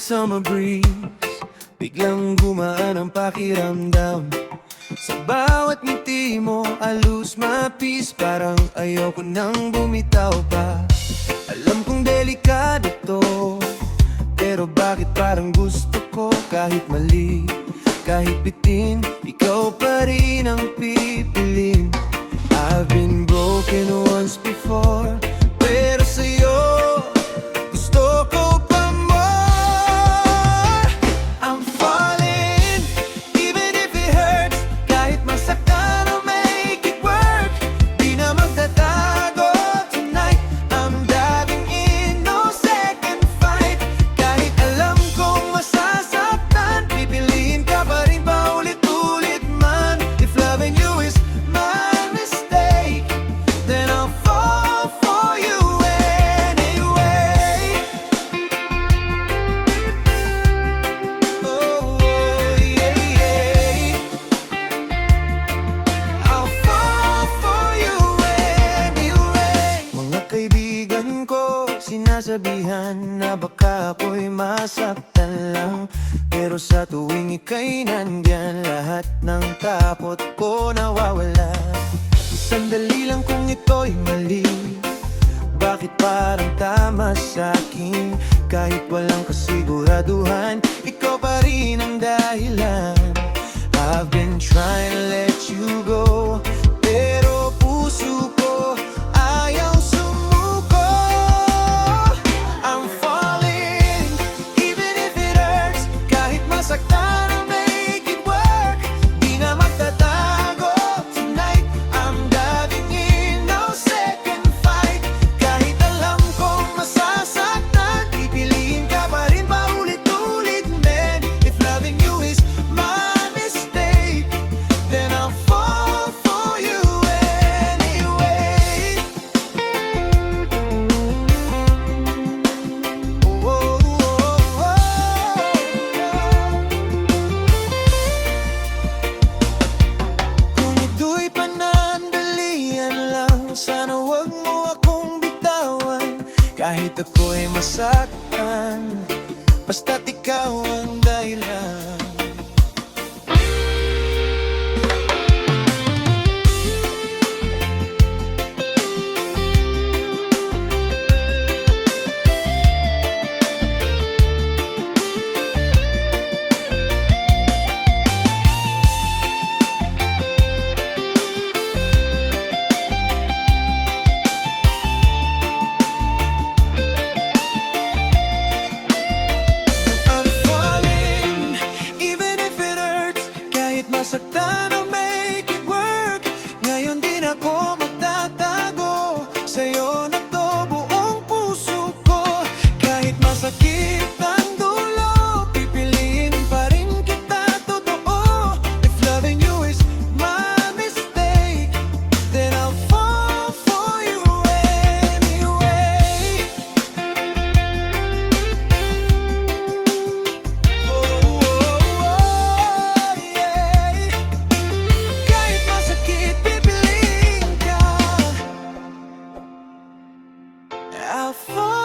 summer breeze, biglang gumaan ang pakiramdam. Sa bawat ngiti mo, I lose my peace. Parang ayoko nang bumitaw pa. Alam kong delikado to, pero bakit parang gusto ko? Kahit mali, kahit bitin, ikaw pa rin ang pipilin. I've been broken once before, pero sa'yo gusto ko pa more. I'm falling, even if it hurts. Kahit masaktan, I'll make it work. Di na magtatago tonight. I'm diving in, no second fight. Kahit alam kong masasaktan, pipiliin ka pa rin paulit-ulit man. If loving you is my mistake, then I'll fall for you anyway. Oh, yeah, yeah. I'll fall for you anyway. Mga kaibigan ko, sinasabihan na baka ako'y masaktan lang. Pero sa tuwing ika'y nandyan, lahat ng takot ko nawawala. Sandali lang kung ito'y mali, bakit parang tama sa'kin? Kahit walang kasiguraduhan, ikaw pa rin ang dahilan. I've been trying to let you go, pero puso ko ayaw sumuko. I'm falling, even if it hurts. Kahit masaktan, I'll make it work. Di na magtatago tonight. I'm diving in, no second fight. Kahit alam kong masasaktan, pipiliin ka pa rin paulit-ulit, man. If loving you is my mistake, then I'll fall for you anyway. Oh, oh, oh, oh. Kung ito'y panandalian lang, sana wag mo akong bitawan. Kahit ako'y masaktan, basta't ikaw ang dahilan. I'm falling, even if it hurts. Kahit masaktan, I'll make it work. Ngayon din ako magtatago, sa'yo na to buong puso ko. Kahit masakit ang dulo, pipiliin pa rin kita totoo. If loving you is my mistake, then I'll fall for you anyway. Oh, oh, oh, yeah. Kahit masakit, pipiliin ka. I'll fall